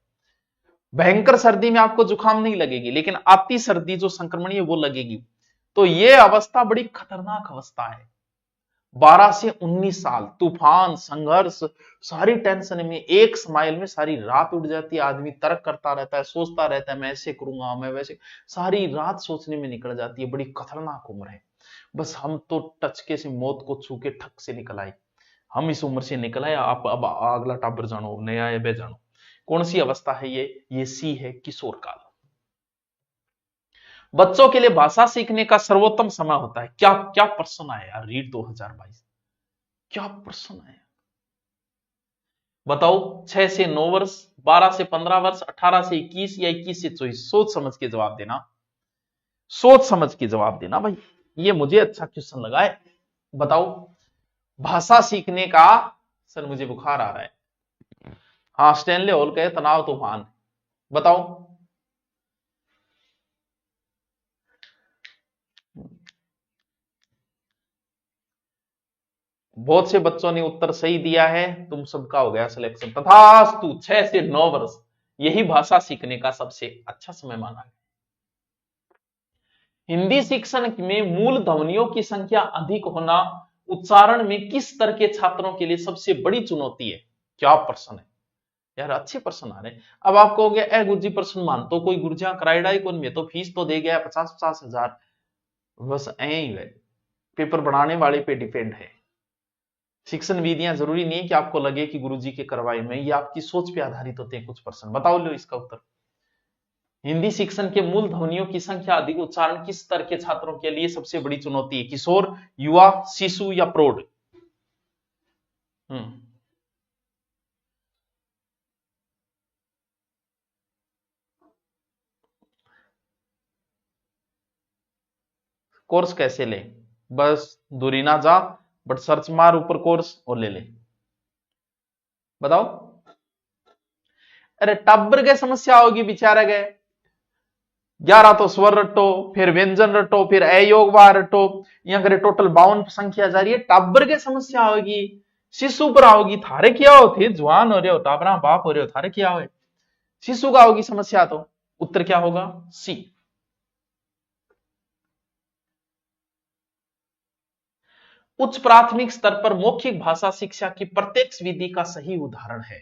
भयंकर सर्दी में आपको जुकाम नहीं लगेगी, लेकिन आती सर्दी जो संक्रमणीय वो लगेगी। तो ये अवस्था बड़ी खतरनाक अवस्था है। 12 से 19 साल, तूफान, संघर्ष, सारी टेंशन में, एक स्माइल में सारी रात उड़ जाती है। आदमी तर्क करता रहता है, सोचता रहता है, मैं ऐसे करूंगा, मैं वैसे, सारी रात सोचने में निकल जाती है। बड़ी खतरनाक उम्र है। बस हम तो टचके से मौत को छू के ठक से निकल आए, हम इस उम्र से निकल आए। आप अब अगला टाबर जानो, नया है बे जानो। कौन सी अवस्था है ये सी है, किशोर काल। बच्चों के लिए भाषा सीखने का सर्वोत्तम समय होता है। क्या क्या प्रश्न आया यार, रीड 2022, क्या प्रश्न आया बताओ। 6 से 9 वर्ष, 12 से 15 वर्ष, 18 से 21 या 21 से 24? सोच समझ के जवाब देना, सोच समझ के जवाब देना भाई, ये मुझे अच्छा क्वेश्चन लगा है। बताओ भाषा सीखने का, सर मुझे बुखार आ रहा है। हाँ, स्टैनले हॉल के तनाव तूफान। बताओ बहुत से बच्चों ने उत्तर सही दिया है, तुम सबका हो गया सिलेक्शन। तथास्तु, 6 से 9 वर्ष यही भाषा सीखने का सबसे अच्छा समय माना है। हिंदी शिक्षण में मूल ध्वनियों की संख्या अधिक होना उच्चारण में किस स्तर के छात्रों के लिए सबसे बड़ी चुनौती है? क्या प्रश्न है यार, अच्छे प्रश्न आ रहे हैं। अब आप कहोगे ए गुरुजी प्रश्न मान तो कोई गुरुजिया कराइडा ही कौन में, तो फीस तो दे गया 50-50 हजार, बस ऐ ही है। पेपर बनाने वाले पे डिपेंड है। शिक्षण विधियां जरूरी नहीं है कि आपको लगे कि गुरुजी के करवाए में, ये आपकी सोच पे आधारित होते हैं कुछ प्रश्न। बताओ लो इसका उत्तर। हिंदी शिक्षण के मूल ध्वनियों की संख्या अधिक, उच्चारण किस स्तर के छात्रों के लिए सबसे बड़ी चुनौती है? किशोर, युवा, शिशु या प्रौढ़? हम्म कोर्स कैसे ले? बस दूरी ना जा, बट सर्च मार ऊपर कोर्स और ले ले। बताओ। अरे टब्बर के समस्या होगी बेचारे गए, 11 तो स्वर रटो, फिर व्यंजन रटो, फिर अयोग वाह रटो, यहाँ करे टोटल 52 संख्या जा रही है। टब्बर के समस्या होगी, शिशु पर आओगी, थारे क्या हो, थे जवान हो रहे हो, टाबरा बाप हो रहे हो, थारे क्या हो, शिशु का होगी समस्या। तो उत्तर क्या होगा? सी। उच्च प्राथमिक स्तर पर मौखिक भाषा शिक्षा की प्रत्यक्ष विधि का सही उदाहरण है।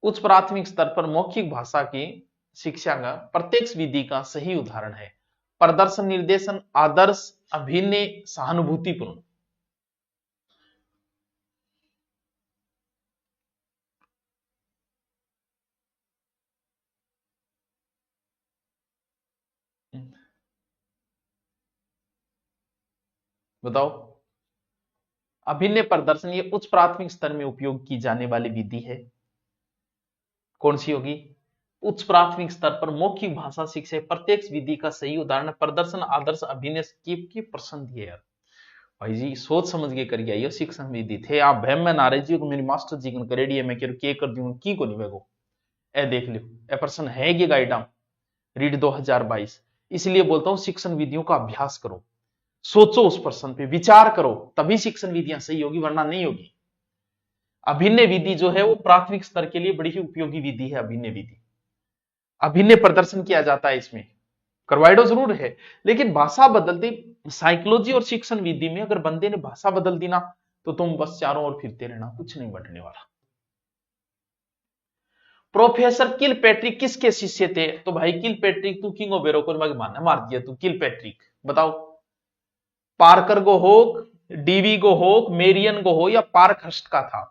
उच्च प्राथमिक स्तर पर मौखिक भाषा की शिक्षा का प्रत्यक्ष विधि का सही उदाहरण है प्रदर्शन, निर्देशन, आदर्श, अभिनय, सहानुभूतिपूर्ण। बताओ। अभिनय प्रदर्शन ये उच्च प्राथमिक स्तर में उपयोग की जाने वाली विधि है। कौन सी होगी? उच्च प्राथमिक स्तर पर मौखिक भाषा शिक्षा प्रत्यक्ष विधि का सही उदाहरण प्रदर्शन आदर्श अभिनय की प्रश्न दिए यार। भाई जी सोच समझ के करिए, ये शिक्षण विधि थे। आप भैम में नारे जी को मेरी मास्टर जी को करेडी है, मैं के कर दूं की को नहीं वेगो ए देख लियो ए प्रश्न है ये गाइड रीड 2022। इसलिए बोलता हूं शिक्षण विधियों का अभ्यास करो, सोचो उस प्रश्न पे विचार करो, तभी शिक्षण विधियां सही होगी, वरना नहीं होगी। अभिनय विधि जो है वो प्राथमिक स्तर के लिए बड़ी ही उपयोगी विधि है। अभिनय विधि अभिनय प्रदर्शन किया जाता है, इसमें करवाइडो जरूर है, लेकिन भाषा बदलती। साइकोलॉजी और शिक्षण विधि में अगर बंदे ने भाषा बदल दी ना तो तुम बस चारों ओर फिरते रहना, कुछ नहीं बढ़ने वाला। प्रोफेसर किल पैट्रिक किसके शिष्य थे? तो भाई किल पैट्रिक तू किंग ऑफ बेरोकर मानना मार दिया तू। किल पैट्रिक बताओ, पार्कर गो होक, डीवी गो होक, मेरियन गो हो या पार्कहर्स्ट का था?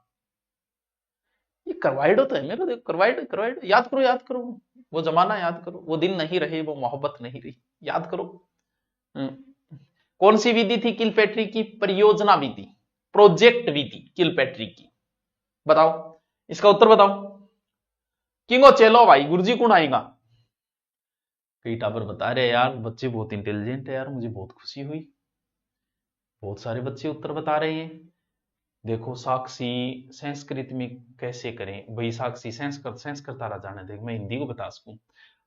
ये करवाइडो तो है मेरे को, करवाइडो करवाइडो याद करो, याद करो वो जमाना, याद करो वो दिन नहीं रहे, वो मोहब्बत नहीं रही, याद करो। कौन सी विधि थी किलपैट्रिक की? परियोजना विधि, प्रोजेक्ट विधि किलपैट्रिक की। बताओ इसका उत्तर बताओ। किंगो चलो भाई गुरुजी कौन आएगा? कई टावर बता रहे यार बच्चे बहुत इंटेलिजेंट है यार, मुझे बहुत खुशी हुई, बहुत सारे बच्चे उत्तर बता रहे हैं। देखो साक्षी संस्कृत में कैसे करें भाई? साक्षी संस्कृत तारा जाने देख, मैं हिंदी को बता सकूं।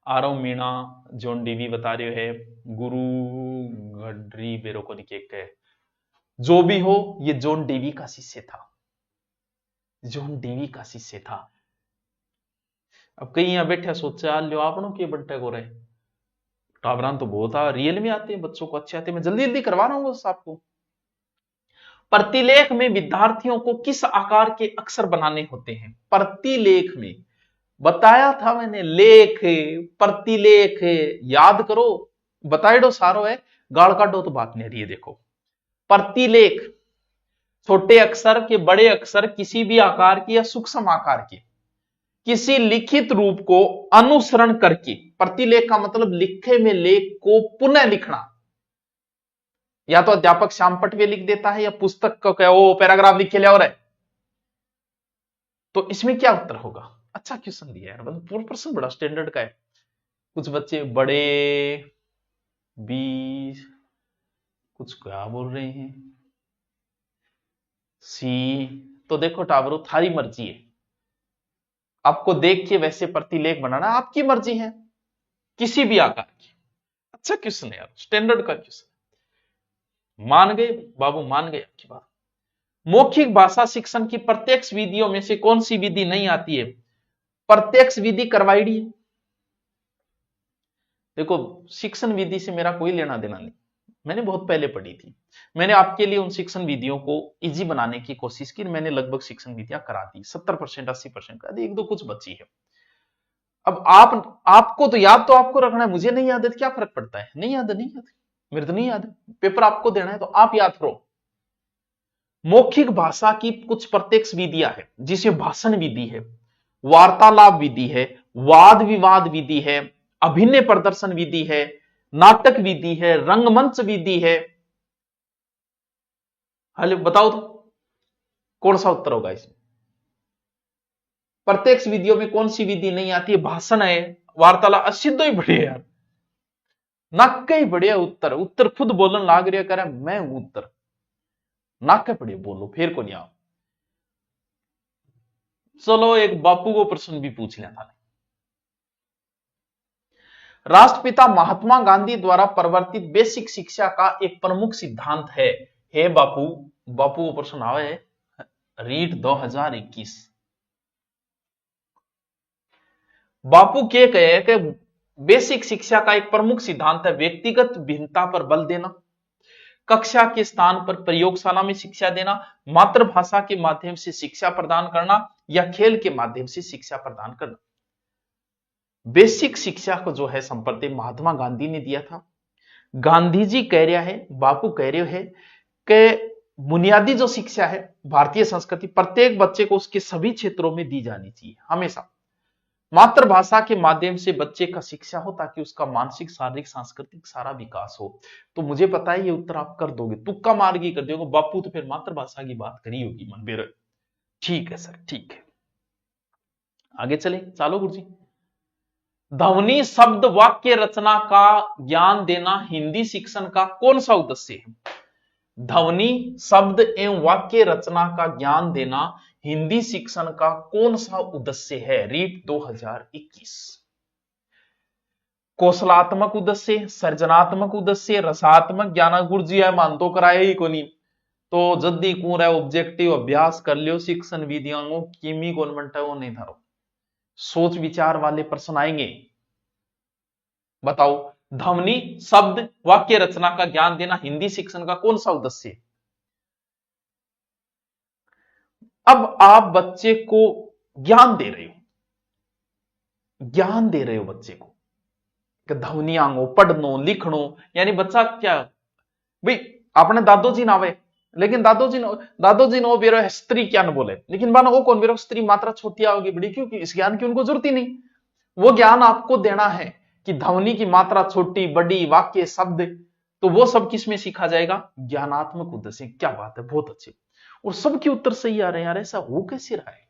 आरव मीणा जॉन डीवी बता रहे है, गुरु गडरी बेरो को निके, जो भी हो ये जॉन डीवी का शिष्य था, जॉन डीवी का शिष्य था। अब कई यहां बैठे सोचा लो आपनों के बंटे को रहे टावरान तो बहुत रियल में आते हैं, बच्चों को अच्छे आते हैं, मैं जल्दी जल्दी करवा रहा हूं बस आपको। प्रतिलेख में विद्यार्थियों को किस आकार के अक्षर बनाने होते हैं? प्रतिलेख में बताया था मैंने, लेख प्रतिलेख याद करो, बताए दो सारो है, गाड़ काटो तो बात नहीं रही है। देखो प्रतिलेख छोटे अक्षर के बड़े अक्षर किसी भी आकार के या सूक्ष्म आकार के किसी लिखित रूप को अनुसरण करके, प्रतिलेख का मतलब लिखे में लेख को पुनः लिखना, या तो अध्यापक श्याम पटवे लिख देता है या पुस्तक को क्या वो पैराग्राफ लिख के ले और है। तो इसमें क्या उत्तर होगा? अच्छा क्वेश्चन दिया यार, मतलब पूरा प्रश्न बड़ा स्टैंडर्ड का है। कुछ बच्चे बड़े बी कुछ क्या बोल रहे हैं, सी। तो देखो टावरो थारी मर्जी है, आपको देख के वैसे प्रतिलेख बनाना आपकी मर्जी है, किसी भी आकार की। अच्छा क्वेश्चन है यार, स्टैंडर्ड का क्वेश्चन। मान गए बाबू, मान गए आपकी बात। मौखिक भाषा शिक्षण की प्रत्यक्ष विधियों में से कौन सी विधि नहीं आती है? प्रत्यक्ष विधि करवाइडी है। देखो शिक्षण विधि से मेरा कोई लेना देना नहीं, मैंने बहुत पहले पढ़ी थी, मैंने आपके लिए उन शिक्षण विधियों को इजी बनाने की कोशिश की, मैंने लगभग शिक्षण विधियां करा दी, 70% 80% करा दी, एक दो कुछ बची है। अब आपको तो याद तो आपको रखना है, मुझे नहीं याद है क्या फर्क पड़ता है? नहीं याद है, नहीं याद, मेरे तो नहीं याद है, पेपर आपको देना है तो आप याद करो। मौखिक भाषा की कुछ प्रत्यक्ष विधियां है, जिसमें भाषण विधि है, वार्तालाप विधि है, वाद विवाद विधि है, अभिनय प्रदर्शन विधि है, नाटक विधि है, रंगमंच विधि है। हेलो बताओ तो कौन सा उत्तर होगा इसमें? प्रत्यक्ष विधियों में कौन सी विधि नहीं आती है? भाषण है, वार्तालाप, सिद्धो ही बढ़िया यार, नाक ही बढ़िया उत्तर, उत्तर खुद बोलन लाग रहा करे मैं हूं उत्तर, नाक बढ़िया बोलो फिर को नहीं आओ। चलो एक बापू को प्रश्न भी पूछ लिया था। राष्ट्रपिता महात्मा गांधी द्वारा प्रवर्तित बेसिक शिक्षा का एक प्रमुख सिद्धांत है। हे बापू, बापू को प्रश्न आवे रीट 2021। बापू के कहे कि बेसिक शिक्षा का एक प्रमुख सिद्धांत है व्यक्तिगत भिन्नता पर बल देना, कक्षा के स्थान पर प्रयोगशाला में शिक्षा देना, मातृभाषा के माध्यम से शिक्षा प्रदान करना या खेल के माध्यम से शिक्षा प्रदान करना। बेसिक शिक्षा को जो है संप्रति महात्मा गांधी ने दिया था। गांधी जी कह रहा है, बापू कह रहे हैं कि बुनियादी जो शिक्षा है भारतीय संस्कृति प्रत्येक बच्चे को उसके सभी क्षेत्रों में दी जानी चाहिए हमेशा। मातृभाषा के माध्यम से बच्चे का शिक्षा हो ताकि उसका मानसिक, शारीरिक, सांस्कृतिक सारा विकास हो। तो मुझे पता है ये उत्तर आप कर दोगे, तुक्का मार के कर दोगे बापू, तो फिर मातृभाषा की बात करी होगी मनबीर। ठीक है सर, ठीक है, आगे चले, चालो गुरुजी। ध्वनि शब्द वाक्य रचना का ज्ञान देना हिंदी शिक्षण का कौन सा उद्देश्य है? ध्वनि शब्द एवं वाक्य रचना का ज्ञान देना हिंदी शिक्षण का कौन सा उद्देश्य है? रीट 2021। कौशलात्मक उद्देश्य, सृजनात्मक उद्देश्य, रसात्मक ज्ञान। गुरुजी है मान तो कराया ही को नहीं, तो जल्दी कौन है ऑब्जेक्टिव अभ्यास कर लियो, शिक्षण विधियों किमी कॉन्वेंट है वो नहीं धरो, सोच विचार वाले प्रश्न आएंगे। बताओ, ध्वनि शब्द वाक्य रचना का ज्ञान देना हिंदी शिक्षण का कौन सा उद्देश्य है? अब आप बच्चे को ज्ञान दे रहे हो, ज्ञान दे रहे हो बच्चे को, ध्वनियांगो पढ़नो लिखनो, यानी बच्चा क्या भाई आपने दादोजी नावे, लेकिन दादोजी नो बेरो स्त्री क्या न बोले, लेकिन मानो वो कौन बेरो स्त्री मात्रा छोटी होगी बड़ी, क्योंकि इस ज्ञान की उनको जरूरत ही नहीं। वो ज्ञान आपको देना है कि ध्वनि की मात्रा छोटी बड़ी, वाक्य शब्द, तो वो सब किस में सीखा जाएगा? ज्ञानात्मक उद्देश्य। क्या बात है, बहुत अच्छे, और सबके उत्तर सही आ रहे हैं यार, ऐसा हो कैसे रहा है?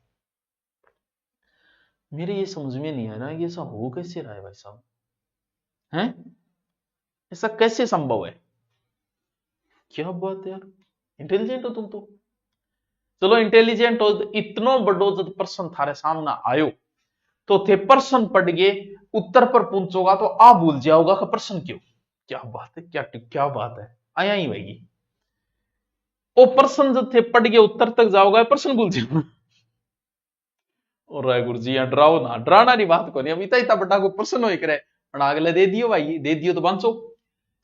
मेरे ये समझ में नहीं आ रहा है कि ऐसा हो कैसे रहा है भाई साहब, हैं? ऐसा कैसे संभव है? क्या बात है यार, इंटेलिजेंट हो तुम तो। चलो इंटेलिजेंट हो, इतनो बड़ो जब प्रश्न थारे सामने आयो तो थे प्रश्न पढ़ गए, उत्तर पर पहुंचोगा तो आ भूल जाओगा कि प्रश्न क्यों। क्या बात है, क्या बात है, आया ही भाई। वो प्रश्न जब थे पढ़ गए उत्तर तक जाओगा, प्रश्न भूल जाओगा। और गुरु जी डराओ ना, डराना नहीं बात को नहीं, अभी इतना बड़ा कोई प्रश्न हो करे अगले दे दियो भाई, दे दियो तो बांचो।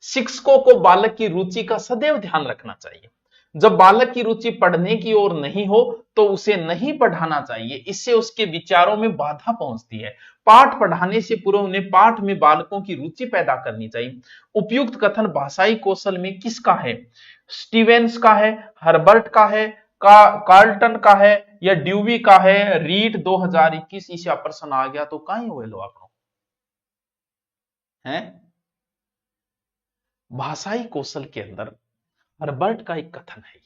शिक्षकों को बालक की रुचि का सदैव ध्यान रखना चाहिए। जब बालक की रुचि पढ़ने की ओर नहीं हो तो उसे नहीं पढ़ाना चाहिए, इससे उसके विचारों में बाधा पहुंचती है। पाठ पढ़ाने से पूर्व उन्हें पाठ में बालकों की रुचि पैदा करनी चाहिए। उपयुक्त कथन भाषाई कौशल में किसका है? स्टीवेंस का है, हर्बर्ट का है, कार्लटन का है, या ड्यूवी का है? रीट 2021 ईसा प्रश्न आ गया तो कहीं हुए लो आप हैं। भाषाई कौशल के अंदर हर्बर्ट का एक कथन है,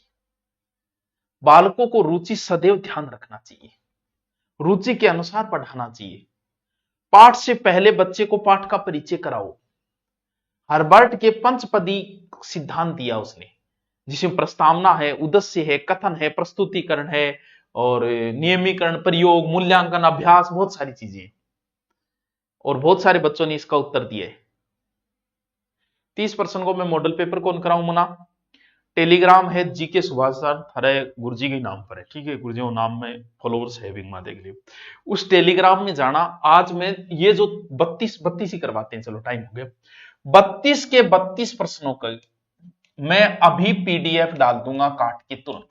बालकों को रुचि सदैव ध्यान रखना चाहिए, रुचि के अनुसार पढ़ाना चाहिए, पाठ से पहले बच्चे को पाठ का परिचय कराओ। हर्बर्ट के पंचपदी सिद्धांत दिया उसने, जिसमें प्रस्तावना है, उद्देश्य है, कथन है, प्रस्तुतिकरण है, और नियमीकरण, प्रयोग, मूल्यांकन, अभ्यास, बहुत सारी चीजें, और बहुत सारे बच्चों ने इसका उत्तर दिया है। 30% को मैं मॉडल पेपर कौन कराऊं मना? टेलीग्राम है जीके सुभाष सर हरे गुरुजी के नाम पर है, ठीक है, गुरुजी नाम में फॉलोअर्स है विंग देख लियो, उस टेलीग्राम में जाना। आज मैं ये जो 32 ही करवाते हैं, चलो टाइम हो गया, 32 के 32 प्रश्नों का मैं अभी पीडीएफ डाल दूंगा काट के तुरंत,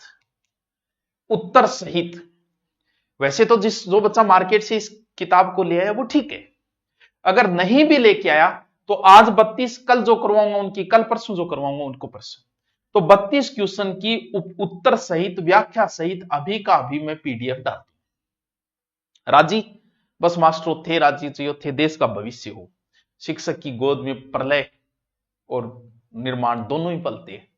उत्तर सहित। वैसे तो जो बच्चा मार्केट से इस किताब को ले आया वो ठीक है, अगर नहीं भी लेके आया तो आज 32 कल जो करवाऊंगा उनकी, कल परसों जो करवाऊंगा उनको परसों, तो 32 क्वेश्चन की उत्तर सहित, व्याख्या सहित अभी का अभी मैं पीडीएफ डाल दूं। राजी? बस मास्टर थे राजी चाहिए थे, देश का भविष्य हो। शिक्षक की गोद में प्रलय और निर्माण दोनों ही पलते हैं।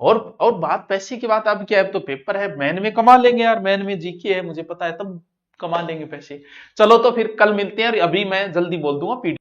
और बात पैसे की बात, अब क्या है, तो पेपर है, मैन में कमा लेंगे यार, मैन में जीके है मुझे पता है, तब कमा लेंगे पैसे। चलो तो फिर कल मिलते हैं, अभी मैं जल्दी बोल दूंगा पीडीएफ